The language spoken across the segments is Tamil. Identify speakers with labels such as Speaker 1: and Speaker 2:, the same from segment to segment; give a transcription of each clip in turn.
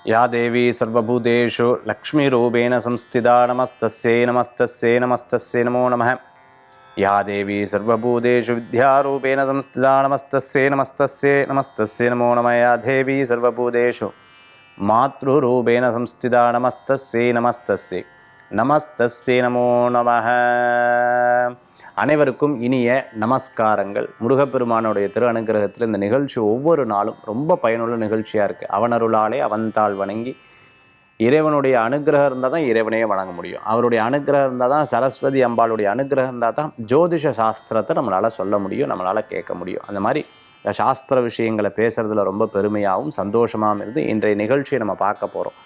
Speaker 1: या देवी सर्वभूतेषु लक्ष्मीरूपेण संस्थिता नमस्तस्यै नमस्तस्यै नमस्तस्यै नमो नमः। या देवी सर्वभूतेषु विद्यारूपेण संस्थिता नमस्तस्यै नमस्तस्यै नमस्तस्यै नमो नमः। या देवी सर्वभूतेषु मातृरूपेण संस्थिता नमस्तस्यै नमस्तस्यै नमस्तस्यै नमो नमः। அனைவருக்கும் இனிய நமஸ்காரங்கள். முருகப்பெருமானுடைய திரு அனுகிரகத்தில் இந்த நிகழ்ச்சி ஒவ்வொரு நாளும் ரொம்ப பயனுள்ள நிகழ்ச்சியாக இருக்குது. அவனருளாலே அவன்தாள் வணங்கி இறைவனுடைய அனுகிரகம் இருந்தால் தான் இறைவனையே வணங்க முடியும். அவருடைய அனுகிரகம் இருந்தால் தான், சரஸ்வதி அம்பாளுடைய அனுகிரகம் இருந்தால் தான் ஜோதிஷ சாஸ்திரத்தை நம்மளால் சொல்ல முடியும், நம்மளால் கேட்க முடியும். அந்த மாதிரி இந்த சாஸ்திர விஷயங்களை பேசுகிறதுல ரொம்ப பெருமையாகவும் சந்தோஷமாகவும் இருந்து இன்றைய நிகழ்ச்சியை நம்ம பார்க்க போகிறோம்.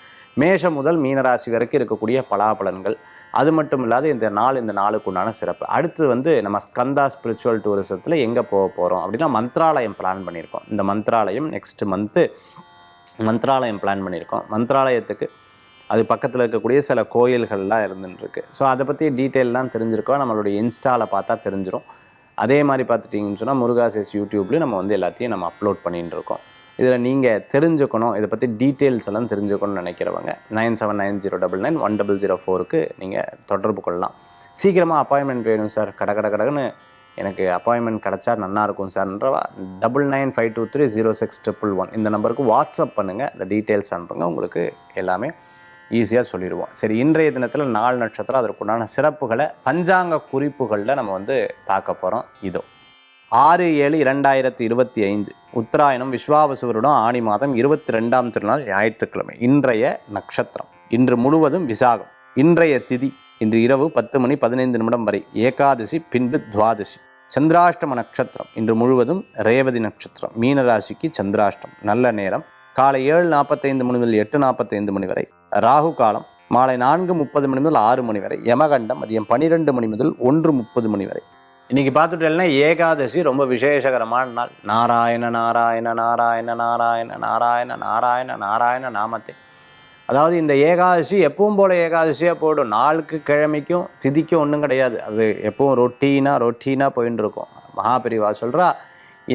Speaker 1: மேஷம் முதல் மீனராசி வரைக்கும் இருக்கக்கூடிய பலாபலன்கள், அது மட்டும் இல்லாத இந்த நாளுக்குண்டான சிறப்பு. அடுத்து நம்ம ஸ்கந்தா ஸ்பிரிச்சுவல் டூரிசத்தில் எங்கே போக போகிறோம் அப்படின்னா மந்த்ராலயம் பிளான் பண்ணியிருக்கோம். இந்த Mantralayam next month Mantralayam plan பண்ணியிருக்கோம். மந்த்ராலயத்துக்கு அது பக்கத்தில் இருக்கக்கூடிய சில கோயில்கள்லாம் இருந்துருக்கு. ஸோ அதை பற்றி டீட்டெயிலெலாம் தெரிஞ்சிருக்கோம். நம்மளுடைய இன்ஸ்டாவில் பார்த்தா தெரிஞ்சிடும். அதே மாதிரி பார்த்துட்டிங்கன்னு சொன்னால் முருகாசேஸ் யூடியூப்லேயும் நம்ம எல்லாத்தையும் நம்ம அப்லோட் பண்ணிகிட்டு இருக்கோம். இதில் நீங்கள் தெரிஞ்சுக்கணும், இதை பற்றி டீட்டெயில்ஸ் எல்லாம் தெரிஞ்சுக்கணும்னு நினைக்கிறவங்க 9790991004க்கு நீங்கள் தொடர்பு கொள்ளலாம். சீக்கிரமாக அப்பாயின்மெண்ட் வேணும் சார், கடன்னு எனக்கு அப்பாயின்மெண்ட் கிடச்சா நல்லாயிருக்கும் சார்ன்றவா 9952306111 இந்த நம்பருக்கு வாட்ஸ்அப் பண்ணுங்கள். இந்த டீட்டெயில்ஸ் அனுப்புங்க, உங்களுக்கு எல்லாமே ஈஸியாக சொல்லிடுவோம். சரி, இன்றைய தினத்தில் 4 நட்சத்திரம் அதற்குண்டான சிறப்புகளை பஞ்சாங்க குறிப்புகளில் நம்ம பார்க்க போகிறோம். இதோ 6/7/2025 உத்தராயணம் விஸ்வாவசுவருடன் ஆணி மாதம் 22ஆம் திருநாள் ஞாயிற்றுக்கிழமை. இன்றைய நட்சத்திரம் இன்று முழுவதும் விசாகம். இன்றைய திதி இன்று இரவு 10:15 வரை ஏகாதசி, பின்பு துவாதசி. சந்திராஷ்டம நட்சத்திரம் இன்று முழுவதும் ரேவதி நட்சத்திரம். மீனராசிக்கு சந்திராஷ்டம். நல்ல நேரம் காலை 7:45 முதல் 8:45 வரை. ராகு காலம் மாலை 4:30 முதல் 6 வரை. யமகண்டம் மதியம் 12 முதல் 1:30 வரை. இன்றைக்கி பார்த்துட்டேன்னா ஏகாதசி ரொம்ப விசேஷகரமான நாள். நாராயண நாராயண நாராயண நாராயண நாராயண நாராயண நாராயண நாமத்தை, அதாவது இந்த ஏகாதசி எப்பவும் போல் ஏகாதசியாக போய்டும். நாளுக்கு கிழமைக்கும் திதிக்கும் ஒன்றும் கிடையாது. அது எப்பவும் ரொட்டீனாக போயின்னு இருக்கும். மகாபெரிவா சொல்கிறா,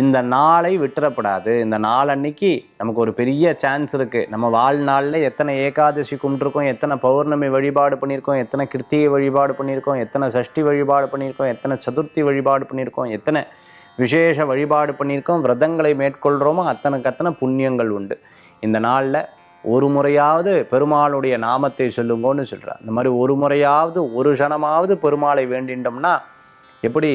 Speaker 1: இந்த நாளை விட்டுறப்படாது. இந்த நாள் அன்னைக்கு நமக்கு ஒரு பெரிய சான்ஸ் இருக்குது. நம்ம வாழ்நாளில் எத்தனை ஏகாதசி கும்பிட்ருக்கோம், எத்தனை பௌர்ணமி வழிபாடு பண்ணியிருக்கோம், எத்தனை கிருத்திகை வழிபாடு பண்ணியிருக்கோம், எத்தனை சஷ்டி வழிபாடு பண்ணியிருக்கோம், எத்தனை சதுர்த்தி வழிபாடு பண்ணியிருக்கோம், எத்தனை விசேஷ வழிபாடு பண்ணியிருக்கோம், விரதங்களை மேற்கொள்கிறோமோ அத்தனை புண்ணியங்கள் உண்டு. இந்த நாளில் ஒரு முறையாவது பெருமாளுடைய நாமத்தை சொல்லுங்கன்னு சொல்கிறார். இந்த மாதிரி ஒரு முறையாவது ஒரு க்ஷணமாவது பெருமாளை வேண்டிட்டோம்னா, எப்படி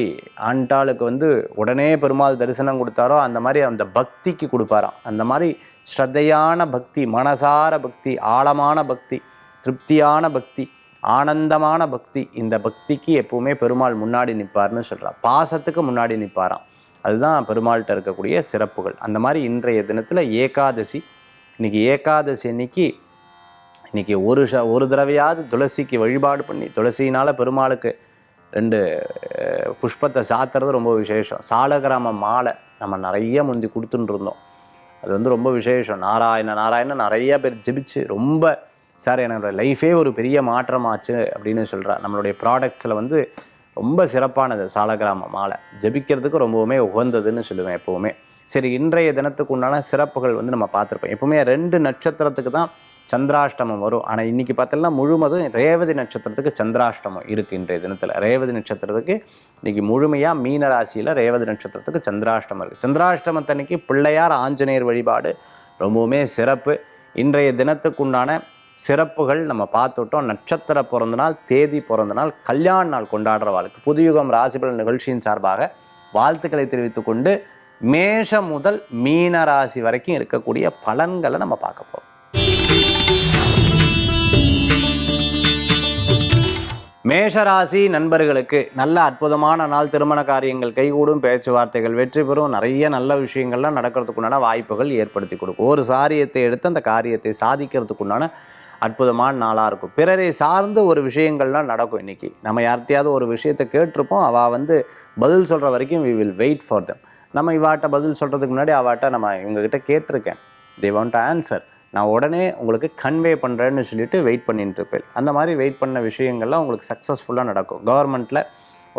Speaker 1: ஆண்டாளுக்கு உடனே பெருமாள் தரிசனம் கொடுத்தாரோ அந்த மாதிரி அந்த பக்திக்கு கொடுப்பாராம். அந்த மாதிரி ஸ்ரத்தையான பக்தி, மனசார பக்தி, ஆழமான பக்தி, திருப்தியான பக்தி, ஆனந்தமான பக்தி, இந்த பக்திக்கு எப்பவுமே பெருமாள் முன்னாடி நிற்பார்னு சொல்கிறார். பாசத்துக்கு முன்னாடி நிற்பாராம். அதுதான் பெருமாள்கிட்ட இருக்கக்கூடிய சிறப்புகள். அந்த மாதிரி இன்றைய தினத்தில் ஏகாதசி. இன்றைக்கி ஏகாதசி இன்றைக்கி ஒரு தடவையாவது துளசிக்கு வழிபாடு பண்ணி, துளசினால் பெருமாளுக்கு 2 புஷ்பத்தை சாத்துறது ரொம்ப விசேஷம். சாலகிராம மாலை நம்ம நிறைய முந்தி கொடுத்துட்டு இருந்தோம். அது ரொம்ப விசேஷம். நாராயண நாராயண நிறைய பேர் ஜெபிச்சு ரொம்ப சார் என்னோடய லைஃபே ஒரு பெரிய மாற்றமாச்சு அப்படின்னு சொல்கிறார். நம்மளுடைய ப்ராடக்ட்ஸில் ரொம்ப சிறப்பானது சாலகிராம மாலை. ஜெபிக்கிறதுக்கு ரொம்பவுமே உகந்ததுன்னு சொல்லுவேன் எப்போவுமே. சரி, இன்றைய தினத்துக்கு உண்டான சிறப்புகள் நம்ம பார்த்துருப்போம். எப்போவுமே 2 நட்சத்திரத்துக்கு தான் சந்திராஷ்டமம் வரும். ஆனால் இன்றைக்கி பார்த்தோம்னா முழுவதும் ரேவதி நட்சத்திரத்துக்கு சந்திராஷ்டமம் இருக்குது. இன்றைய தினத்தில் ரேவதி நட்சத்திரத்துக்கு இன்றைக்கி முழுமையாக மீனராசியில் ரேவதி நட்சத்திரத்துக்கு சந்திராஷ்டமம் இருக்குது. சந்திராஷ்டமத்தன்னைக்கு பிள்ளையார் ஆஞ்சநேயர் வழிபாடு ரொம்பவுமே சிறப்பு. இன்றைய தினத்துக்குண்டான சிறப்புகள் நம்ம பார்த்துட்டோம். நட்சத்திர பிறந்த நாள், தேதி பிறந்த நாள், கல்யாண நாள் கொண்டாடுறவாளுக்கு புதுயுகம் ராசிபலன் நிகழ்ச்சியின் சார்பாக வாழ்த்துக்களை தெரிவித்து கொண்டு மேஷம் முதல் மீனராசி வரைக்கும் இருக்கக்கூடிய பலன்களை நம்ம பார்க்க போகிறோம். மேஷராசி நண்பர்களுக்கு நல்ல அற்புதமான நாள். திருமண காரியங்கள் கைகூடும், பேச்சுவார்த்தைகள் வெற்றி பெறும், நிறைய நல்ல விஷயங்கள்லாம் நடக்கிறதுக்குண்டான வாய்ப்புகள் ஏற்படுத்தி கொடுக்கும். ஒரு காரியத்தை எடுத்து அந்த காரியத்தை சாதிக்கிறதுக்குண்டான அற்புதமான நாளாக இருக்கும். பிறரை சார்ந்து ஒரு விஷயங்கள்லாம் நடக்கும். இன்றைக்கி நம்ம யார்கிட்டையாவது ஒரு விஷயத்தை கேட்டிருப்போம், அவள் பதில் சொல்கிற வரைக்கும் we will wait for them. நம்ம இவாட்ட பதில் சொல்கிறதுக்கு முன்னாடி அவாட்ட நம்ம இவங்ககிட்ட கேட்டிருக்கேன், they want to answer, நான் உடனே உங்களுக்கு கன்வே பண்ணுறேன்னு சொல்லிட்டு வெயிட் பண்ணிட்டு இருப்பேன். அந்த மாதிரி வெயிட் பண்ண விஷயங்கள்லாம் உங்களுக்கு சக்ஸஸ்ஃபுல்லாக நடக்கும். கவர்மெண்ட்டில்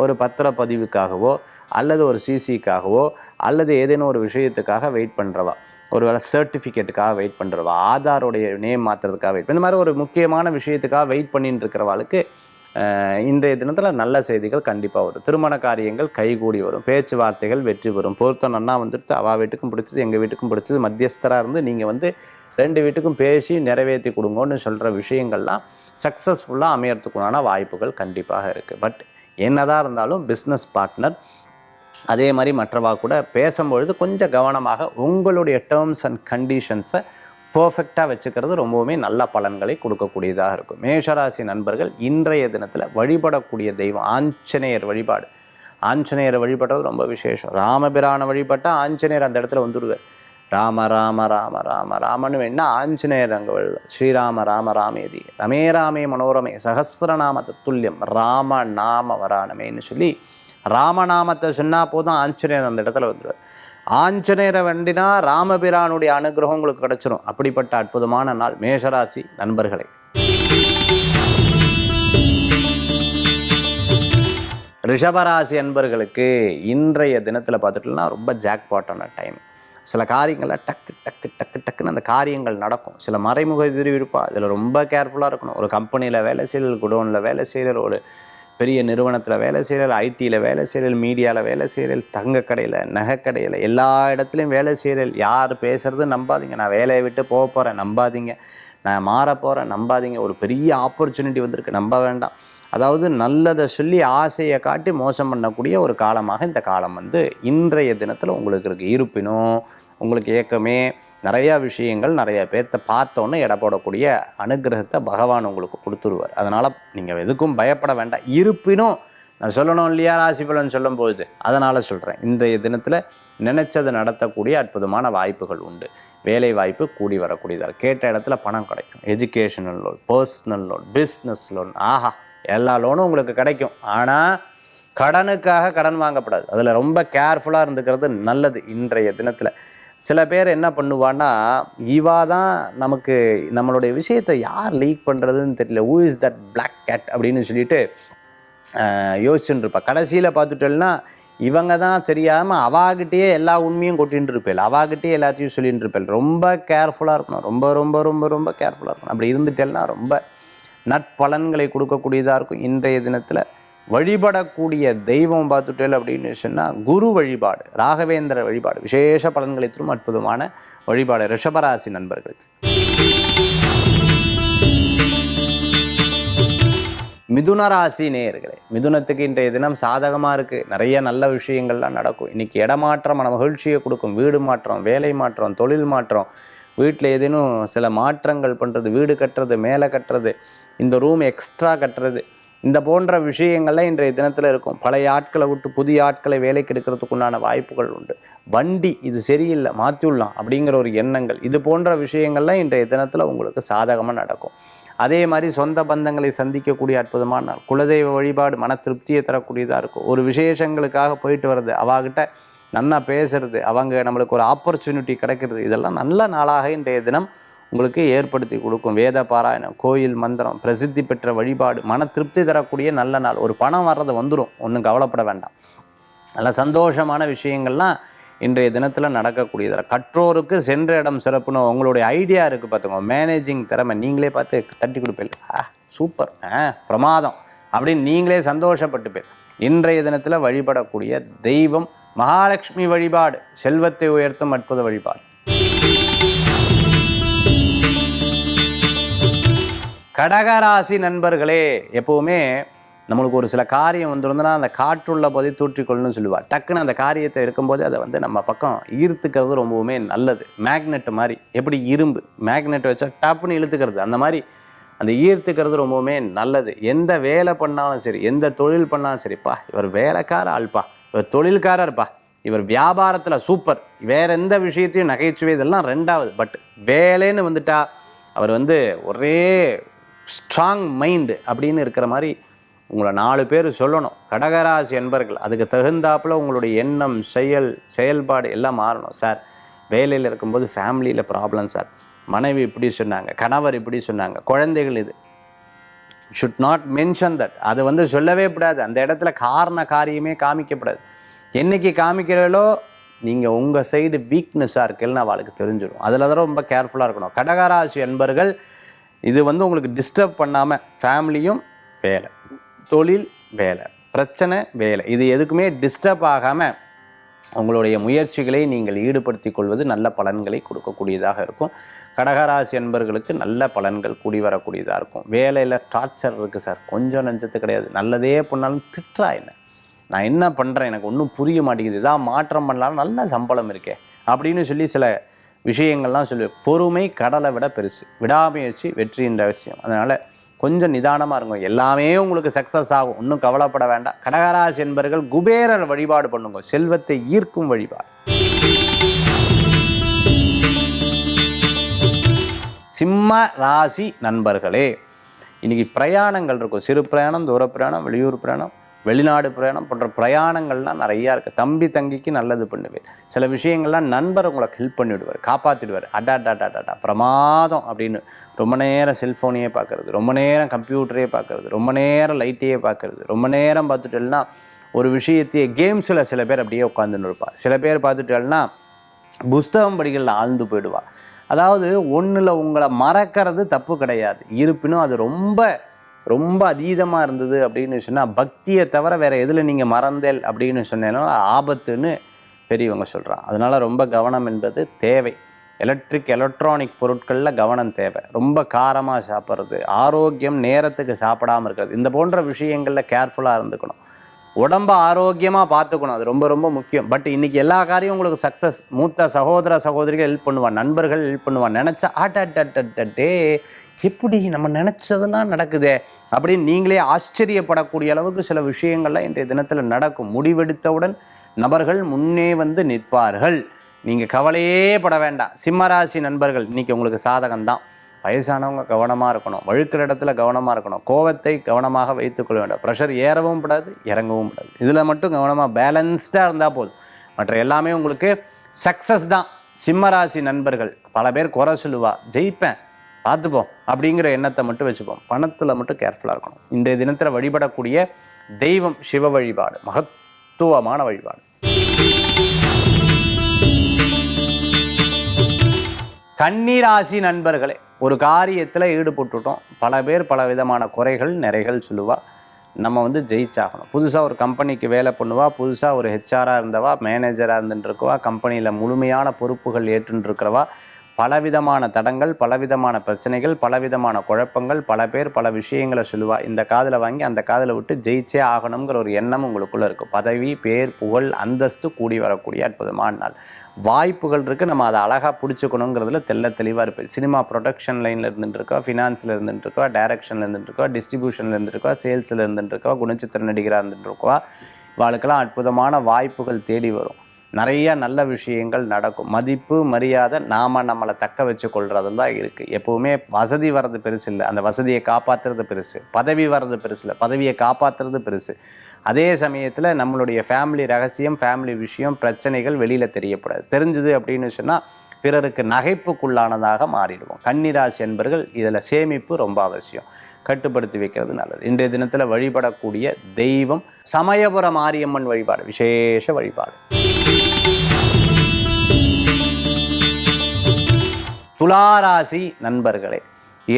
Speaker 1: ஒரு பத்திரப்பதிவுக்காகவோ அல்லது ஒரு சிசிக்காகவோ அல்லது ஏதேனும் ஒரு விஷயத்துக்காக வெயிட் பண்ணுறவா, ஒருவேளை சர்டிஃபிகேட்டுக்காக வெயிட் பண்ணுறவா, ஆதாரோடைய நேம் மாற்றுறதுக்காக வெயிட் இந்த மாதிரி ஒரு முக்கியமான விஷயத்துக்காக வெயிட் பண்ணிட்டு இருக்கிறவாளுக்கு இன்றைய தினத்தில் நல்ல செய்திகள் கண்டிப்பாக வரும். திருமண காரியங்கள் கைகூடி வரும், பேச்சுவார்த்தைகள் வெற்றி வரும். பொருத்தம் நன்னா வந்துட்டு அவள் வீட்டுக்கும் பிடிச்சது, எங்கள் வீட்டுக்கும் பிடிச்சது, மத்தியஸ்தராக இருந்து நீங்கள் வந்து 2 வீட்டுக்கும் பேசி நிறைவேற்றி கொடுங்கன்னு சொல்கிற விஷயங்கள்லாம் சக்ஸஸ்ஃபுல்லாக அமையறதுக்குண்டான வாய்ப்புகள் கண்டிப்பாக இருக்குது. பட் என்னதான் இருந்தாலும் பிஸ்னஸ் பார்ட்னர் அதே மாதிரி மற்றவா கூட பேசும்பொழுது கொஞ்சம் கவனமாக உங்களுடைய டேர்ம்ஸ் அண்ட் கண்டிஷன்ஸை பர்ஃபெக்டாக வச்சுக்கிறது ரொம்பவுமே நல்ல பலன்களை கொடுக்கக்கூடியதாக இருக்கும். மேஷராசி நண்பர்கள் இன்றைய தினத்தில் வழிபடக்கூடிய தெய்வம் ஆஞ்சநேயர் வழிபாடு. ஆஞ்சநேயரை வழிபடுறது ரொம்ப விசேஷம். ராமபிரானை வழிபட்டால் ஆஞ்சநேயர் அந்த இடத்துல வந்துடுவார். ராம ராம ராம ராம ராமன்னு வேணா ஆஞ்சநேயர் அங்கே ஸ்ரீராம ராம ராமேதி ரமே ராமே மனோரமே சகசிரநாம தத்துல்யம் ராம நாம வராணமேன்னு சொல்லி ராமநாமத்தை சொன்னால் போதும் ஆஞ்சநேயர் அந்த இடத்துல வந்துடுவார். ஆஞ்சநேயரை வண்டினா ராமபிரானுடைய அனுகிரகம் உங்களுக்கு கிடைச்சிடும். அப்படிப்பட்ட அற்புதமான நாள் மேஷராசி நண்பர்களே. ரிஷபராசி அன்பர்களுக்கு இன்றைய தினத்தில் பார்த்துட்டோம்னா ரொம்ப ஜாக்பாட்டான டைம். சில காரியங்களில் டக்கு டக்கு டக்கு டக்குன்னு அந்த காரியங்கள் நடக்கும். சில மறைமுக எதிரி இருப்பா, இதில் ரொம்ப கேர்ஃபுல்லாக இருக்கணும். ஒரு கம்பெனியில் வேலை செய்யல், குடோனில் வேலை செய்யல், ஒரு பெரிய நிறுவனத்தில் வேலை செய்யல், ஐடியில் வேலை செய்யல், மீடியாவில் வேலை செய்யல், தங்க கடையில், நகைக்கடையில், எல்லா இடத்துலையும் வேலை செய்யல். யார் பேசுகிறது நம்பாதீங்க. நான் வேலையை விட்டு போக போகிறேன் நம்பாதீங்க. நான் மாற போகிறேன் நம்பாதீங்க. ஒரு பெரிய ஆப்பர்ச்சுனிட்டி வந்திருக்கு நம்ப வேண்டாம். அதாவது நல்லதை சொல்லி ஆசையை காட்டி மோசம் பண்ணக்கூடிய ஒரு காலமாக இந்த காலம் வந்து இன்றைய தினத்தில் உங்களுக்கு இருக்குது. இருப்பினும் உங்களுக்கு ஏக்கமே நிறையா விஷயங்கள் நிறைய பேர்த்த பார்த்தோன்னே எடை போடக்கூடிய அனுகிரகத்தை பகவான் உங்களுக்கு கொடுத்துருவார். அதனால் நீங்கள் எதுக்கும் பயப்பட வேண்டாம். இருப்பினும் நான் சொல்லணும் இல்லையா ராசி பலன் சொல்லும்போது, அதனால் சொல்கிறேன். இன்றைய தினத்தில் நினைச்சதை நடத்தக்கூடிய அற்புதமான வாய்ப்புகள் உண்டு. வேலை வாய்ப்பு கூடி வரக்கூடியதாக, கேட்ட இடத்துல பணம் கிடைக்கும். Educational loan, personal loan, business loan, ஆஹா எல்லா லோனும் உங்களுக்கு கிடைக்கும். ஆனால் கடனுக்காக கடன் வாங்கப்படாது. அதில் ரொம்ப கேர்ஃபுல்லாக இருந்துக்கிறது நல்லது. இன்றைய தினத்தில் சில பேர் என்ன பண்ணுவான்னா, இவா தான் நமக்கு நம்மளுடைய விஷயத்தை யார் லீக் பண்ணுறதுன்னு தெரியல, who is that black cat அப்படின்னு சொல்லிட்டு யோசிச்சுட்டு இருப்பா. கடைசியில் பார்த்துட்டோம்னா இவங்க தான் தெரியாமல் அவாகிட்டே எல்லா உண்மையும் கொட்டின்னு இருப்பேன், அவாகிட்டே எல்லாத்தையும் சொல்லிட்டு இருப்பேன். ரொம்ப கேர்ஃபுல்லாக இருக்கணும். ரொம்ப ரொம்ப ரொம்ப ரொம்ப கேர்ஃபுல்லாக இருக்கணும். அப்படி இருந்துட்டேன்னா ரொம்ப நற்பலன்களை கொடுக்கக்கூடியதாக இருக்கும். இன்றைய தினத்தில் வழிபடக்கூடிய தெய்வம் பார்த்துட்டேல் அப்படின்னு சொன்னால் குரு வழிபாடு, ராகவேந்திர வழிபாடு விசேஷ பலன்களை தரும் அற்புதமான வழிபாடு ரிஷபராசி நண்பர்களுக்கு. மிதுன ராசி நேயர்களே, மிதுனத்துக்கு இன்றைய தினம் சாதகமாக இருக்குது. நிறைய நல்ல விஷயங்கள்லாம் நடக்கும். இன்றைக்கி இடமாற்றம் மன மகிழ்ச்சியை கொடுக்கும். வீடு மாற்றம், வேலை மாற்றம், தொழில் மாற்றம், வீட்டில் ஏதேனும் சில மாற்றங்கள் பண்ணுறது, வீடு கட்டுறது, மேலே கட்டுறது, இந்த ரூம் எக்ஸ்ட்ரா கட்டுறது, இந்த போன்ற விஷயங்கள்லாம் இன்றைய தினத்தில் இருக்கும். பழைய ஆட்களை விட்டு புதிய ஆட்களை வேலைக்கு எடுக்கிறதுக்குண்டான வாய்ப்புகள் உண்டு. வண்டி இது சரியில்லை மாற்றிவிடலாம் அப்படிங்கிற ஒரு எண்ணங்கள், இது போன்ற விஷயங்கள்லாம் இன்றைய தினத்தில் உங்களுக்கு சாதகமாக நடக்கும். அதே மாதிரி சொந்த பந்தங்களை சந்திக்கக்கூடிய அற்புதமான நாள். குலதெய்வ வழிபாடு மன திருப்தியை தரக்கூடியதாக இருக்கும். ஒரு விசேஷங்களுக்காக போயிட்டு வர்றது, அவாகிட்ட நல்லா பேசுறது, அவங்க நம்மளுக்கு ஒரு ஆப்பர்ச்சுனிட்டி கிடைக்கிறது, இதெல்லாம் நல்ல நாளாக இன்றைய தினம் உங்களுக்கு ஏற்படுத்தி கொடுக்கும். வேத பாராயணம், கோயில் மந்திரம், பிரசித்தி பெற்ற வழிபாடு, மன திருப்தி தரக்கூடிய நல்ல நாள். ஒரு பணம் வர்றது வந்துடும், ஒன்றும் கவலைப்பட வேண்டாம். நல்ல சந்தோஷமான விஷயங்கள்லாம் இன்றைய தினத்தில் நடக்கக்கூடியதில். கற்றோருக்கு சென்ற இடம் சிறப்புன்னு உங்களுடைய ஐடியா இருக்குது பார்த்துக்கோங்க. மேனேஜிங் திறமை நீங்களே பார்த்து தட்டி கொடுப்பீங்க. சூப்பர், பிரமாதம் அப்படின்னு நீங்களே சந்தோஷப்பட்டுப்பேன். இன்றைய தினத்தில் வழிபடக்கூடிய தெய்வம் மகாலட்சுமி வழிபாடு, செல்வத்தை உயர்த்தும் அற்புத வழிபாடு. கடகராசி நண்பர்களே, எப்போவுமே நம்மளுக்கு ஒரு சில காரியம் வந்துருந்தோன்னா அந்த காற்றுள்ள போதே தூற்றிக்கொள்ளணும்னு சொல்லுவாள். டக்குன்னு அந்த காரியத்தை இருக்கும்போது அதை வந்து நம்ம பக்கம் ஈர்த்துக்கிறது ரொம்பவுமே நல்லது. மேக்னெட் மாதிரி, எப்படி இரும்பு மேக்னெட் வச்சா டப்புன்னு இழுத்துக்கிறது, அந்த மாதிரி அந்த ஈர்த்துக்கிறது ரொம்பவுமே நல்லது. எந்த வேலை பண்ணாலும் சரி, எந்த தொழில் பண்ணாலும் சரிப்பா, இவர் வேலைக்கார ஆள்பா, இவர் தொழில்காரர்ப்பா, இவர் வியாபாரத்தில் சூப்பர், வேறு எந்த விஷயத்தையும் நகைச்சுவை இதெல்லாம் ரெண்டாவது. பட் வேலைன்னு வந்துட்டா அவர் வந்து ஒரே ஸ்ட்ராங் மைண்டு அப்படின்னு இருக்கிற மாதிரி உங்களை 4 பேர் சொல்லணும். கடகராசி என்பர்கள் அதுக்கு தகுந்தாப்பில் உங்களுடைய எண்ணம், செயல்பாடு எல்லாம் மாறணும். சார் வேலையில் இருக்கும்போது ஃபேமிலியில் ப்ராப்ளம் சார், மனைவி இப்படி சொன்னாங்க, கணவர் இப்படி சொன்னாங்க, குழந்தைகள் இது ஷுட் நாட் மென்ஷன் தட். அது வந்து சொல்லவே கூடாது. அந்த இடத்துல காரியமே காமிக்கப்படாது. என்றைக்கு காமிக்கிறீங்களோ நீங்கள் உங்கள் சைடு வீக்னஸாக இருக்குன்னு அவளுக்கு தெரிஞ்சிடும். அதில் தான் ரொம்ப கேர்ஃபுல்லாக இருக்கணும். கடகராசி என்பர்கள் இது உங்களுக்கு டிஸ்டர்ப் பண்ணாமல் ஃபேமிலியும் வேலை, தொழில் வேலை, பிரச்சனை வேலை, இது எதுக்குமே டிஸ்டர்ப் ஆகாமல் உங்களுடைய முயற்சிகளை நீங்கள் ஈடுபடுத்திக் கொள்வது நல்ல பலன்களை கொடுக்கக்கூடியதாக இருக்கும். கடகராசி என்பர்களுக்கு நல்ல பலன்கள் கூடி வரக்கூடியதாக இருக்கும். வேலையில் டார்ச்சர் இருக்குது சார், கொஞ்சம் நஞ்சத்து கிடையாது, நல்லதே பண்ணாலும் திட்டுறா என்ன, நான் என்ன பண்ணுறேன் எனக்கு ஒன்றும் புரிய மாட்டேங்குது, இதான் மாற்றம் பண்ணலாலும் நல்ல சம்பளம் இருக்கே அப்படின்னு சொல்லி சில விஷயங்கள்லாம் சொல்லுவேன். பொறுமை கடலை விட பெருசு, விடாமுயற்சி வெற்றியின் அவசியம். அதனால் கொஞ்சம் நிதானமாக இருக்கும், எல்லாமே உங்களுக்கு சக்ஸஸ் ஆகும், ஒன்றும் கவலைப்பட வேண்டாம். கடகராசி என்பர்கள் குபேரர் வழிபாடு பண்ணுங்க, செல்வத்தை ஈர்க்கும் வழிபாடு. சிம்ம ராசி நண்பர்களே, இன்றைக்கி பிரயாணங்கள் இருக்கும். சிறு பிரயாணம், தூர பிரயாணம், வெளியூர் பிரயாணம், வெளிநாடு பிரயாணம் போன்ற பிரயாணங்கள்லாம் நிறையா இருக்குது. தம்பி தங்கிக்கு நல்லது பண்ணுவேன். சில விஷயங்கள்லாம் நண்பர் உங்களுக்கு ஹெல்ப் பண்ணிவிடுவார், காப்பாற்றிடுவார். அடாடாடாடாடா பிரமாதம் அப்படின்னு ரொம்ப நேரம் செல்ஃபோனையே பார்க்குறது, ரொம்ப நேரம் கம்ப்யூட்டரே பார்க்குறது, ரொம்ப நேரம் லைட்டையே பார்க்குறது, ரொம்ப நேரம் பார்த்துட்டேன்னா ஒரு விஷயத்தையே கேம்ஸில் சில பேர் அப்படியே உட்காந்துன்னு இருப்பாள். சில பேர் பார்த்துட்டேன்னா புஸ்தகம் படிகளில் ஆழ்ந்து போயிடுவாள். அதாவது ஒன்றில் உங்களை மறக்கிறது தப்பு கிடையாது, இருப்பினும் அது ரொம்ப ரொம்ப அதீதமாக இருந்தது அப்படின்னு சொன்னால் பக்தியை தவிர வேறு எதில் நீங்கள் மறந்தேல் அப்படின்னு சொன்னேன்னா ஆபத்துன்னு பெரியவங்க சொல்கிறாங்க. அதனால் ரொம்ப கவனம் என்பது தேவை. எலக்ட்ரானிக் பொருட்களில் கவனம் தேவை. ரொம்ப காரமாக சாப்பிட்றது, ஆரோக்கியம் நேரத்துக்கு சாப்பிடாமல் இருக்கிறது, இந்த போன்ற விஷயங்களில் கேர்ஃபுல்லாக இருந்துக்கணும். உடம்பை ஆரோக்கியமாக பார்த்துக்கணும், அது ரொம்ப ரொம்ப முக்கியம். பட் இன்றைக்கி எல்லா காரியம் உங்களுக்கு சக்ஸஸ். மூத்த சகோதரிகள் ஹெல்ப் பண்ணுவான், நண்பர்கள் ஹெல்ப் பண்ணுவான், நினச்சா ஆட்டே எப்படி நம்ம நினச்சதுன்னா நடக்குதே அப்படின்னு நீங்களே ஆச்சரியப்படக்கூடிய அளவுக்கு சில விஷயங்கள்லாம் இன்றைய தினத்தில் நடக்கும். முடிவெடுத்தவுடன் நபர்கள் முன்னே வந்து நிற்பார்கள். நீங்கள் கவலையே பட வேண்டாம். சிம்மராசி நண்பர்கள் இன்றைக்கி உங்களுக்கு சாதகம்தான். வயசானவங்க கவனமாக இருக்கணும், வழுக்கிற இடத்துல கவனமாக இருக்கணும், கோபத்தை கவனமாக வைத்துக்கொள்ள வேண்டும். ப்ரெஷர் ஏறவும் கூடாது, இறங்கவும் கூடாது. இதில் மட்டும் கவனமாக பேலன்ஸ்டாக இருந்தால் போதும், மற்ற எல்லாமே உங்களுக்கு சக்ஸஸ் தான். சிம்மராசி நண்பர்கள் பல பேர் குறை சொல்லுவா, ஜெயிப்பேன் பார்த்துப்போம் அப்படிங்கிற எண்ணத்தை மட்டும் வச்சுப்போம். பணத்தில் மட்டும் கேர்ஃபுல்லாக இருக்கணும். இன்றைய தினத்தில் வழிபடக்கூடிய தெய்வம் சிவ வழிபாடு, மகத்துவமான வழிபாடு. கன்னிராசி நண்பர்களே, ஒரு காரியத்தில் ஈடுபட்டுட்டோம், பல பேர் பல விதமான குறைகள் நிறைகள் சொல்லுவா, நம்ம ஜெயிச்சாகணும். புதுசாக ஒரு கம்பெனிக்கு வேலை பண்ணுவா, புதுசாக ஒரு ஹெச்ஆராக இருந்தவா, மேனேஜராக இருந்துட்டுருக்கவா, கம்பெனியில் முழுமையான பொறுப்புகள் ஏற்றுருக்கிறவா, பலவிதமான தடங்கள், பலவிதமான பிரச்சனைகள், பலவிதமான குழப்பங்கள், பல பேர் பல விஷயங்களை சொல்லுவா. இந்த காதில் வாங்கி அந்த காதில் விட்டு ஜெயிச்சே ஆகணுங்கிற ஒரு எண்ணம் உங்களுக்குள்ளே இருக்கும். பதவி, பேர், புகழ், அந்தஸ்து கூடி வரக்கூடிய அற்புதமான நாள். வாய்ப்புகள் இருக்குது, நம்ம அதை அழகாக பிடிச்சிக்கணுங்கிறதுல தெளிவாக இருப்பேன். சினிமா ப்ரொடக்ஷன் லைனில் இருந்துட்டுருக்கா, ஃபினான்ஸில் இருந்துட்டுருக்கா, டைரக்ஷனில் இருந்துட்டுருக்கா, டிஸ்ட்ரிபியூஷனில் இருந்துட்டுருக்கா, சேல்ஸில் இருந்துட்டுருக்கா, குணச்சித்திர நடிகராக இருந்துட்டுருக்கா, வாழ்க்கெல்லாம் அற்புதமான வாய்ப்புகள் தேடி வரும். நிறைய நல்ல விஷயங்கள் நடக்கும். மதிப்பு மரியாதை நம்மளை தக்க வச்சு கொள்றதுல தான் இருக்குது. எப்போவுமே வசதி வர்றது பெருசு இல்லை, அந்த வசதியை காப்பாற்றுறது பெருசு. பதவி வர்றது பெருசு இல்லை, பதவியை காப்பாற்றுறது பெருசு. அதே சமயத்தில் நம்மளுடைய ஃபேமிலி ரகசியம், ஃபேமிலி விஷயம், பிரச்சனைகள் வெளியில் தெரியக்கூடாது. தெரிஞ்சுது அப்படின்னு சொன்னால் பிறருக்கு நகைப்புக்குள்ளானதாக மாறிடுவோம். கன்னிராசி என்பர்கள் இதில் சேமிப்பு ரொம்ப அவசியம், கட்டுப்படுத்தி வைக்கிறது நல்லது. இன்றைய தினத்தில் வழிபடக்கூடிய தெய்வம் சமயபுர மாரியம்மன் வழிபாடு, விசேஷ வழிபாடு. துளாராசி நண்பர்களே,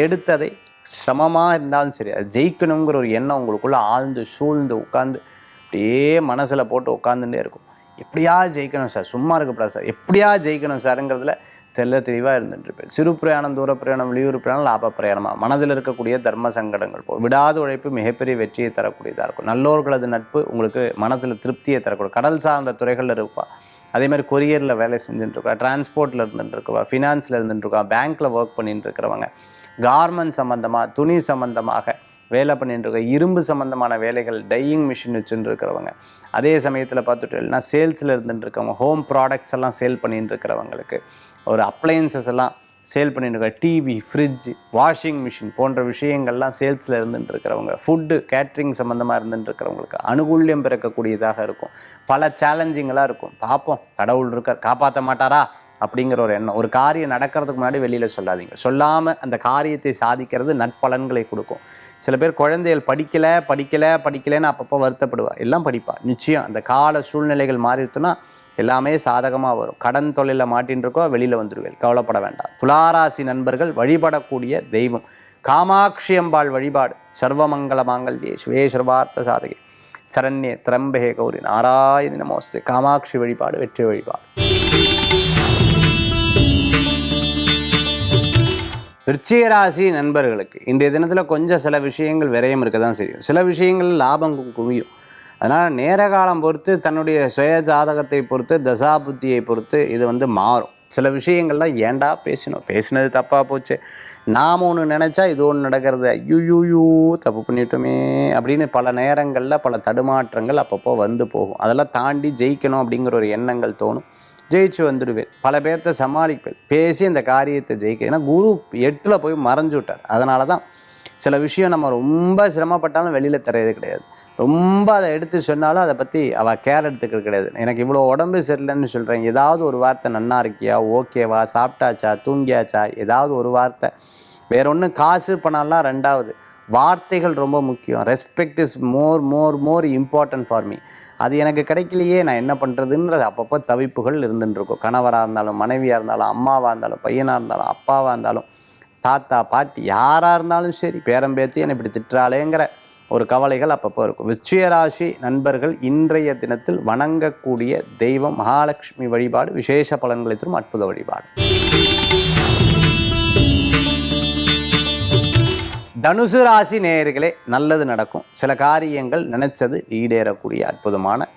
Speaker 1: எடுத்ததை சிரமமாக இருந்தாலும் சரி அது ஜெயிக்கணுங்கிற ஒரு எண்ணம் உங்களுக்குள்ளே ஆழ்ந்து சூழ்ந்து உட்காந்து அப்படியே மனசில் போட்டு உட்காந்துட்டே இருக்கும். எப்படியா ஜெயிக்கணும் சார், சும்மா இருக்கக்கூடாது சார், எப்படியா ஜெயிக்கணும் சாருங்கிறதுல தெளிவாக இருந்துட்டுருப்பேன். சிறு பிரயாணம், தூர பிரயாணம், வெளியூர் பிரயாணம், லாப பிரயாணமாக, மனதில் இருக்கக்கூடிய தர்ம சங்கடங்கள் விடாத உழைப்பு மிகப்பெரிய வெற்றியை தரக்கூடியதாக இருக்கும். நல்லோர்களது நட்பு உங்களுக்கு மனசில் திருப்தியை தரக்கூடிய. கடல் சார்ந்த துறைகளில் இருப்பா, அதேமாதிரி கொரியரில் வேலை செஞ்சுட்டுருக்கா, டிரான்ஸ்போர்ட்டில் இருந்துட்டுருக்கா, ஃபினான்ஸில் இருந்துட்டுருக்கா, பேங்க்கில் ஒர்க் பண்ணிட்டு இருக்கிறவங்க, கார்மெண்ட் சம்மந்தமாக, துணி சம்மந்தமாக வேலை பண்ணிட்டு இருக்க, இரும்பு சம்மந்தமான வேலைகள், டையிங் மிஷின் வச்சுட்டு இருக்கிறவங்க, அதே சமயத்தில் பார்த்துட்டோம்னா சேல்ஸில் இருந்துட்டு இருக்கவங்க, ஹோம் ப்ராடக்ட்ஸ் எல்லாம் சேல் பண்ணிட்டு இருக்கிறவங்களுக்கு, ஒரு அப்ளையன்சஸ் எல்லாம் சேல் பண்ணிட்டு இருக்க, டிவி, ஃப்ரிட்ஜ், வாஷிங் மிஷின் போன்ற விஷயங்கள்லாம் சேல்ஸில் இருந்துட்டு இருக்கிறவங்க, ஃபுட்டு கேட்ரிங் சம்மந்தமாக இருந்துட்டு இருக்கிறவங்களுக்கு அனுகூல்யம் பிறக்கக்கூடியதாக இருக்கும். பல சேலஞ்சிங்கெல்லாம் இருக்கும். பார்ப்போம், கடவுள் இருக்கார், காப்பாற்ற மாட்டாரா அப்படிங்கிற ஒரு எண்ணம். ஒரு காரியம் நடக்கிறதுக்கு முன்னாடி வெளியில் சொல்லாதீங்க. சொல்லாமல் அந்த காரியத்தை சாதிக்கிறது நற்பலன்களை கொடுக்கும். சில பேர் குழந்தைகள் படிக்கலைன்னு அப்பப்போ வருத்தப்படுவா, எல்லாம் படிப்பா. நிச்சயம் அந்த கால சூழ்நிலைகள் மாறிடுச்சுன்னா எல்லாமே சாதகமாக வரும். கடன் தொழிலில் மாட்டின்னு இருக்கோ வெளியில் வந்துடுவேன், கவலைப்பட வேண்டாம். துளாராசி நண்பர்கள் வழிபடக்கூடிய தெய்வம் காமாட்சி அம்பாள் வழிபாடு. சர்வமங்கல மாங்கல்யே சிவே சர்வார்த்த சாதகே சரண்யே திரம்பகே கௌரி நாராயணி நமோஸ்தே. காமாட்சி வழிபாடு வெற்றி வழிபாடு. விருச்சிக ராசி நண்பர்களுக்கு இன்றைய தினத்தில் கொஞ்சம் சில விஷயங்கள் விரயம் இருக்க தான் செய்யும். சில விஷயங்கள் லாபம் குவியும். அதனால் நேர காலம் பொறுத்து, தன்னுடைய சுய ஜாதகத்தை பொறுத்து, தசாபுத்தியை பொறுத்து இது மாறும். சில விஷயங்கள்லாம் ஏண்டா பேசினது தப்பாக போச்சு, நாம் ஒன்று நினச்சா இது ஒன்று நடக்கிறது, ஐயூயூ தப்பு பண்ணிட்டோமே அப்படின்னு பல நேரங்களில் பல தடுமாற்றங்கள் அப்பப்போ போகும். அதெல்லாம் தாண்டி ஜெயிக்கணும் அப்படிங்கிற ஒரு எண்ணங்கள் தோணும். ஜெயிச்சு வந்துடுவேன். பல பேர்த்த சமாளிப்பேன். பேசி அந்த காரியத்தை ஜெயிக்க. ஏன்னா குரு 8ல் போய் மறைஞ்சு விட்டார். அதனால தான் சில விஷயம் நம்ம ரொம்ப சிரமப்பட்டாலும் வெளியில் தெரியது கிடையாது. ரொம்ப அதை எடுத்து சொன்னாலும் அதை பற்றி அவள் கேர் எடுத்துக்கிறது கிடையாது. எனக்கு இவ்வளோ உடம்பு சரியில்லைன்னு சொல்கிறேன், ஏதாவது ஒரு வார்த்தை நன்னா இருக்கியா, ஓகேவா, சாப்பிட்டாச்சா, தூங்கியாச்சா, ஏதாவது ஒரு வார்த்தை. வேற ஒன்றும் காசு பணம்லாம் ரெண்டாவது, வார்த்தைகள் ரொம்ப முக்கியம். Respect is more important for me. அது எனக்கு கிடைக்கலையே, நான் என்ன பண்ணுறதுன்றது அப்பப்போ தவிப்புகள் இருந்துட்டுருக்கும். கணவராக இருந்தாலும், மனைவியாக இருந்தாலும், அம்மாவாக இருந்தாலும், பையனாக இருந்தாலும், அப்பாவாக இருந்தாலும், தாத்தா பாட்டி யாராக இருந்தாலும் சரி, பேரம்பேத்தி என்னை இப்படி திட்டுறாளேங்கிற ஒரு கவலைகள் அப்பப்போ இருக்கும். விருச்சிக ராசி நண்பர்கள் இன்றைய தினத்தில் வணங்கக்கூடிய தெய்வம் மகாலட்சுமி வழிபாடு விசேஷ பலன்களை தரும் அற்புத வழிபாடு. தனுசு ராசி நேயர்களே, நல்லது நடக்கும். சில காரியங்கள் நினைச்சது ஈடேறக்கூடிய அற்புதமான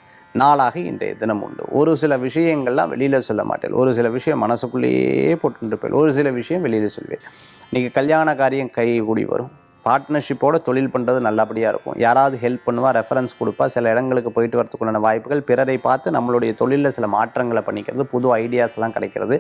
Speaker 1: நாளாக இன்றைய தினம் உண்டு. ஒரு சில விஷயங்கள்லாம் வெளியில் சொல்ல மாட்டேன், ஒரு சில விஷயம் மனசுக்குள்ளேயே போட்டு போய், ஒரு சில விஷயம் வெளியில் சொல்வேன். இன்றைக்கி கல்யாண காரியம் கை கூடி வரும். பார்ட்னர்ஷிப்போடு தொழில் பண்ணுறது நல்லபடியாக இருக்கும். யாராவது ஹெல்ப் பண்ணுவா, ரெஃபரன்ஸ் கொடுப்பா. சில இடங்களுக்கு போயிட்டு வரத்துக்குள்ளான வாய்ப்புகள், பிறரை பார்த்து நம்மளுடைய தொழிலில் சில மாற்றங்களை பண்ணிக்கிறது, புது ஐடியாஸ்லாம் கிடைக்கிறது.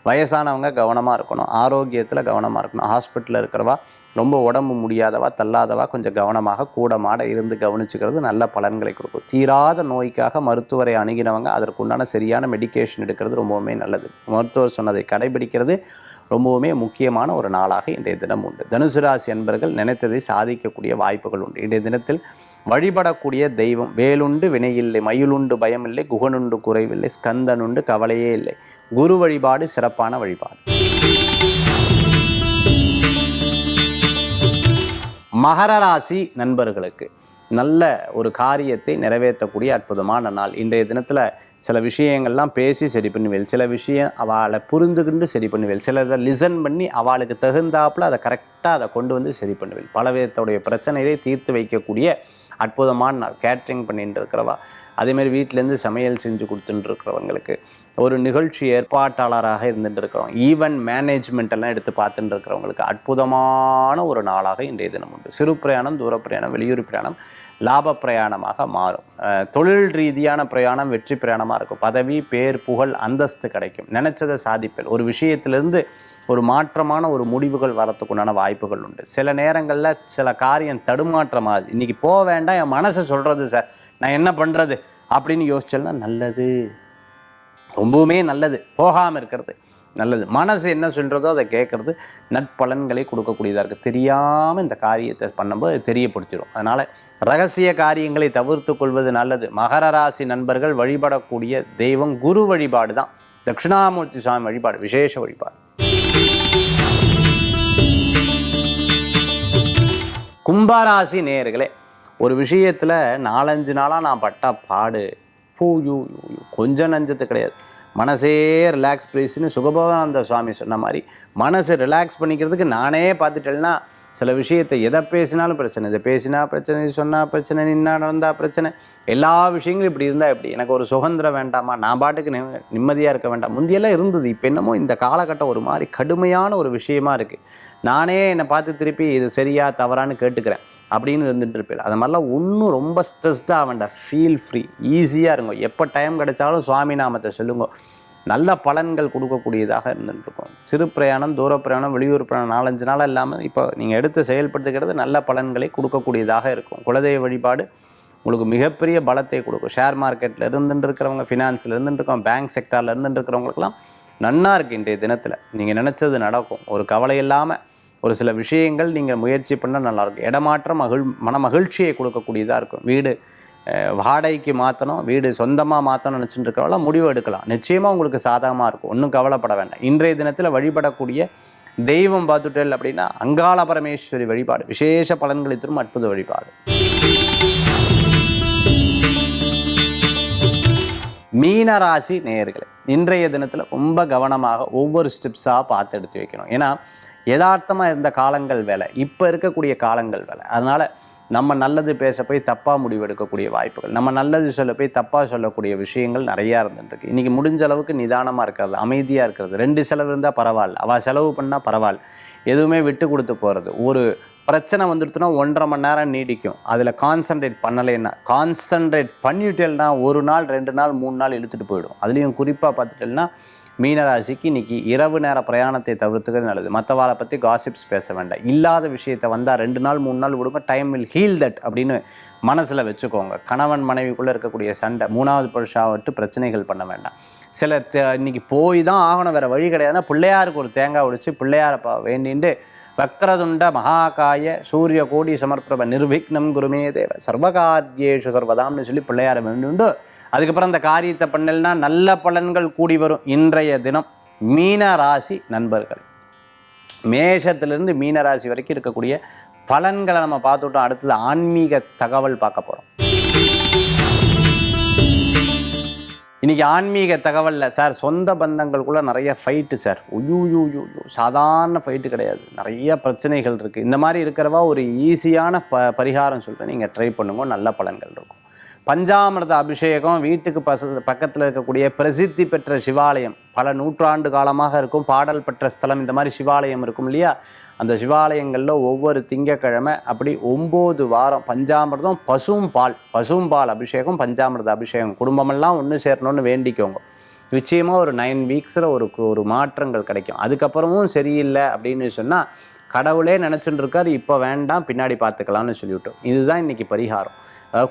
Speaker 1: வயசானவங்க கவனமாக இருக்கணும், ஆரோக்கியத்தில் கவனமாக இருக்கணும். ஹாஸ்பிட்டலில் இருக்கிறவா, ரொம்ப உடம்பு முடியாதவா, தள்ளாதவா கொஞ்சம் கவனமாக கூட மாட இருந்து கவனிச்சுக்கிறது நல்ல பலன்களை கொடுக்கும். தீராத நோய்க்காக மருத்துவரை அணுகினவங்க அதற்குண்டான சரியான மெடிக்கேஷன் எடுக்கிறது ரொம்பவுமே நல்லது. மருத்துவர் சொன்னதை கடைபிடிக்கிறது ரொம்பவுமே முக்கியமான ஒரு நாளாக இன்றைய தினம் உண்டு. தனுசு ராசி அன்பர்கள் நினைத்ததை சாதிக்கக்கூடிய வாய்ப்புகள் உண்டு. இன்றைய தினத்தில் வழிபடக்கூடிய தெய்வம் வேலுண்டு வினையில்லை, மயிலுண்டு பயமில்லை, குகனுண்டு குறைவில்லை, ஸ்கந்தனுண்டு கவலையே இல்லை. குரு வழிபாடு சிறப்பான வழிபாடு. மகர ராசி நண்பர்களுக்கு நல்ல ஒரு காரியத்தை நிறைவேற்றக்கூடிய அற்புதமான நாள். இன்றைய தினத்தில் சில விஷயங்கள்லாம் பேசி சரி பண்ணுவேன். சில விஷயம் அவளை புரிந்துகிண்டு சரி பண்ணுவேன். சிலதை லிசன் பண்ணி அவளுக்கு தகுந்தாப்புல அதை கரெக்டாக அதை கொண்டு வந்து சரி பண்ணுவேன். பல விதத்துடைய பிரச்சனையை தீர்த்து வைக்கக்கூடிய அற்புதமான நாள். கேட்ரிங் பண்ணிட்டு இருக்கிறவா, அதேமாதிரி வீட்டிலேருந்து சமையல் செஞ்சு கொடுத்துட்டு இருக்கிறவங்களுக்கு, ஒரு நிகழ்ச்சி ஏற்பாட்டாளராக இருந்துட்டு இருக்கிறோம், ஈவென்ட் மேனேஜ்மெண்ட் எல்லாம் எடுத்து பார்த்துட்டு இருக்கிறவங்களுக்கு அற்புதமான ஒரு நாளாக இன்றைய தினம் உண்டு. சிறு பிரயாணம், தூர பிரயாணம், வெளியூர் பிரயாணம் லாப பிரயாணமாக மாறும். தொழில் ரீதியான பிரயாணம் வெற்றி பிரயாணமாக இருக்கும். பதவி, பேர், புகழ், அந்தஸ்து கிடைக்கும். நினைச்சதை சாதிப்பேன். ஒரு விஷயத்திலிருந்து ஒரு மாற்றமான ஒரு முடிவுகள் வரத்துக்குண்டான வாய்ப்புகள் உண்டு. சில நேரங்களில் சில காரியம் தடுமாற்றமாகுது. இன்றைக்கி போக வேண்டாம், என் மனசை சொல்கிறது சார், நான் என்ன பண்ணுறது அப்படின்னு யோசிச்சேன்னா நல்லது, ரொம்பவுமே நல்லது. போகாமல் இருக்கிறது நல்லது. மனசு என்ன சொல்கிறதோ அதை கேட்குறது நற்பலன்களை கொடுக்கக்கூடியதாக இருக்குது. தெரியாமல் இந்த காரியத்தை பண்ணும்போது தெரியப்படுத்திடும். அதனால் ரகசிய காரியங்களை தவிர்த்து கொள்வது நல்லது. மகர ராசி நண்பர்கள் வழிபடக்கூடிய தெய்வம் குரு வழிபாடு தான். தட்சிணாமூர்த்தி சுவாமி வழிபாடு விசேஷ வழிபாடு. கும்பராசி நேயர்களே, ஒரு விஷயத்தில் 4-5 நாளாக நான் பட்டா பாடு கொஞ்சம் நஞ்சத்து கிடையாது. மனசே ரிலாக்ஸ் ப்ளீஸ்னு சுகபோகானந்த சுவாமி சொன்ன மாதிரி மனசை ரிலாக்ஸ் பண்ணிக்கிறதுக்கு நானே பார்த்துட்டேன்னா சில விஷயத்தை எதை பேசினாலும் பிரச்சனை, இதை பேசினா பிரச்சனை, சொன்னால் பிரச்சனை, நின்னா நடந்தால் பிரச்சனை, எல்லா விஷயங்களும் இப்படி இருந்தால் எப்படி? எனக்கு ஒரு சுதந்திரம் வேண்டாமா? நான் பாட்டுக்கு நிம்மதியாக இருக்க வேண்டாம்? முந்தியெல்லாம் இருந்தது. இப்போ என்னமோ இந்த காலகட்டம் ஒரு மாதிரி கடுமையான ஒரு விஷயமா இருக்குது. நானே என்னை பார்த்து திருப்பி இது சரியா தவறான்னு கேட்டுக்கிறேன் அப்படின்னு இருந்துட்டு இருப்பேன். அது மாதிரிலாம் ஒன்றும் ரொம்ப ஸ்ட்ரெஸ்டாக வேண்டாம். ஃபீல் ஃப்ரீ, ஈஸியாக இருங்க. எப்போ டைம் கிடைச்சாலும் சுவாமி நாமத்தை சொல்லுங்க. நல்ல பலன்கள் கொடுக்கக்கூடியதாக இருந்துட்டுருக்கும். சிறு பிரயாணம், தூர பிரயாணம், வெளியூர் பிரயாணம் 4-5 நாளாக இல்லாமல் இப்போ நீங்கள் எடுத்து செயல்படுத்துகிறது நல்ல பலன்களை கொடுக்கக்கூடியதாக இருக்கும். குலதெய்வ வழிபாடு உங்களுக்கு மிகப்பெரிய பலத்தை கொடுக்கும். ஷேர் மார்க்கெட்டில் இருந்துட்டு இருக்கிறவங்க, ஃபினான்ஸில் இருந்துட்டு இருக்கவங்க, பேங்க் செக்டாரில் இருந்துட்டு இருக்கிறவங்களுக்குலாம் நன்னா இருக்குது. இன்றைய தினத்தில் நீங்கள் நினச்சது நடக்கும். ஒரு கவலை இல்லாமல் ஒரு சில விஷயங்கள் நீங்கள் முயற்சி பண்ணால் நல்லாயிருக்கும். இடமாற்றம் மன மகிழ்ச்சியை கொடுக்கக்கூடியதாக இருக்கும். வீடு வாடகைக்கு மாற்றணும், வீடு சொந்தமாக மாற்றணும்னு நினச்சிட்டு இருக்கிறவங்களாம் முடிவு எடுக்கலாம். நிச்சயமாக உங்களுக்கு சாதகமாக இருக்கும், ஒன்றும் கவலைப்பட வேண்டாம். இன்றைய தினத்தில் வழிபடக்கூடிய தெய்வம் பார்த்துட்டல் அப்படின்னா அங்காள பரமேஸ்வரி வழிபாடு விசேஷ பலன்களை தரும் அற்புத வழிபாடு. மீனராசி நேயர்களே, இன்றைய தினத்தில் ரொம்ப கவனமாக ஒவ்வொரு ஸ்டெப்ஸாக பார்த்து எடுத்து வைக்கணும். ஏன்னா யதார்த்தமாக இருந்த காலங்கள் வேலை, இப்போ இருக்கக்கூடிய காலங்கள் வேலை. அதனால் நம்ம நல்லது பேச போய் தப்பாக முடிவெடுக்கக்கூடிய வாய்ப்புகள், நம்ம நல்லது சொல்ல போய் தப்பாக சொல்லக்கூடிய விஷயங்கள் நிறையா இருந்துருக்கு. இன்றைக்கி முடிஞ்ச அளவுக்கு நிதானமாக இருக்கிறது, அமைதியாக இருக்கிறது. 2 செலவு இருந்தால் பரவாயில்ல, அவள் செலவு பண்ணால் பரவாயில்ல, எதுவுமே விட்டு கொடுத்து போகிறது. ஒரு பிரச்சனை வந்துடுத்துனா 1.5 மணி நேரம் நீடிக்கும். அதில் கான்சன்ட்ரேட் பண்ணலைன்னா, கான்சன்ட்ரேட் பண்ணிவிட்டேன்னா 1 நாள் 2 நாள் 3 நாள் இழுத்துட்டு போயிடும். அதுலேயும் குறிப்பாக பார்த்துட்டேன்னா மீனராசிக்கு இன்றைக்கி இரவு நேர பிரயாணத்தை தவிர்த்துக்கிறது நல்லது. மற்றவாளை பற்றி காசிப்ஸ் பேச வேண்டாம். இல்லாத விஷயத்தை வந்தால் 2 நாள் 3 நாள் விடுங்க, டைம் வில் ஹீல் தட் அப்படின்னு மனசில் வச்சுக்கோங்க. கணவன் மனைவிக்குள்ளே இருக்கக்கூடிய சண்டை 3வது புருஷாவை விட்டு பிரச்சனைகள் பண்ண வேண்டாம். சில இன்றைக்கி போய் தான் ஆகணும், வேறு வழி கிடையாதுன்னா பிள்ளையாருக்கு ஒரு தேங்காய் உடைச்சு பிள்ளையாரை வேண்டிட்டு வக்ரதுண்ட மகாகாய சூரிய கோடி சமர்ப்பிரப நிர்விக்னம் குருமே தேவ சர்வகாரியேஷு சர்வதாம்னு சொல்லி பிள்ளையாரை வேண்டுண்டு அதுக்கப்புறம் அந்த காரியத்தை பண்ணலைன்னா நல்ல பலன்கள் கூடி வரும். இன்றைய தினம் மீன ராசி நண்பர்கள், மேஷத்திலிருந்து மீன ராசி வரைக்கும் இருக்கக்கூடிய பலன்களை நம்ம பார்த்துட்டோம். அடுத்தது ஆன்மீக தகவல் பார்க்க போகிறோம். இன்றைக்கி ஆன்மீக தகவலில் சார் சொந்த பந்தங்களுக்குள்ளே நிறைய ஃபைட்டு சார், ஒய்யூ சாதாரண ஃபைட்டு கிடையாது, நிறைய பிரச்சனைகள் இருக்குது. இந்த மாதிரி இருக்கிறவா ஒரு ஈஸியான பரிகாரம் சொல்லிட்டு நீங்கள் ட்ரை பண்ணுங்க, நல்ல பலன்கள் இருக்கும். பஞ்சாமிர்த அபிஷேகம், வீட்டுக்கு பக்கத்தில் இருக்கக்கூடிய பிரசித்தி பெற்ற சிவாலயம், பல நூற்றாண்டு காலமாக இருக்கும், பாடல் பெற்ற ஸ்தலம், இந்த மாதிரி சிவாலயம் இருக்கும் இல்லையா, அந்த சிவாலயங்களில் ஒவ்வொரு திங்கக்கிழமை அப்படி 9 வாரம் பஞ்சாமிர்தம் பசும்பால் அபிஷேகம், பஞ்சாமிர்த அபிஷேகம் குடும்பமெல்லாம் ஒன்று சேரணும்னு வேண்டிக்கோங்க. நிச்சயமாக ஒரு 9 வீக்ஸில் ஒரு மாற்றங்கள் கிடைக்கும். அதுக்கப்புறமும் சரியில்லை அப்படின்னு சொன்னால் கடவுளே நினச்சிட்டு இருக்காரு, இப்போ வேண்டாம் பின்னாடி பார்த்துக்கலாம்னு சொல்லிவிட்டோம். இதுதான் இன்றைக்கி பரிகாரம்.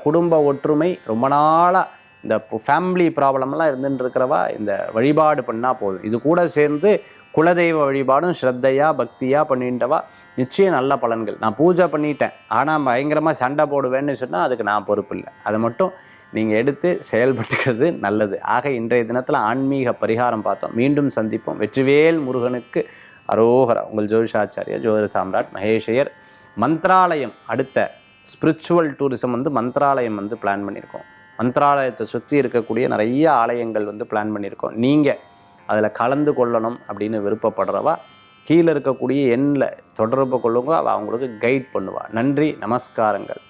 Speaker 1: குடும்ப ஒற்றுமை ரொம்ப நாளாக இந்த ஃபேமிலி ப்ராப்ளம்லாம் இருந்துட்டு இருக்கிறவா இந்த வழிபாடு பண்ணால் போதும். இது கூட சேர்ந்து குலதெய்வ வழிபாடும் ஸ்ரத்தையாக பக்தியாக பண்ணிட்டவா நிச்சயம் நல்ல பலன்கள். நான் பூஜை பண்ணிட்டேன் ஆனால் பயங்கரமாக சண்டை போடுவேன்னு சொன்னால் அதுக்கு நான் பொறுப்பு இல்லை. அதை மட்டும் நீங்கள் எடுத்து செயல்பட்டுக்கிறது நல்லது. ஆக இன்றைய தினத்தில் ஆன்மீக பரிகாரம் பார்த்தோம். மீண்டும் சந்திப்போம். வெற்றிவேல் முருகனுக்கு அரோகரா. உங்கள் ஜோதிஷாச்சாரியா ஜோதிட சாம்ராட் மகேஷையர். மந்த்ராலயம் அடுத்த ஸ்பிரிச்சுவல் டூரிசம் மந்த்ராலயம் பிளான் பண்ணியிருக்கோம். மந்த்ராலயத்தை சுற்றி இருக்கக்கூடிய நிறைய ஆலயங்கள் பிளான் பண்ணியிருக்கோம். நீங்கள் அதில் கலந்து கொள்ளணும் அப்படின்னு விருப்பப்படுறவா கீழே இருக்கக்கூடிய எண்ணில் தொடர்பு கொள்ளுங்க, அவள் அவங்களுக்கு கைட் பண்ணுவாள். நன்றி, நமஸ்காரங்கள்.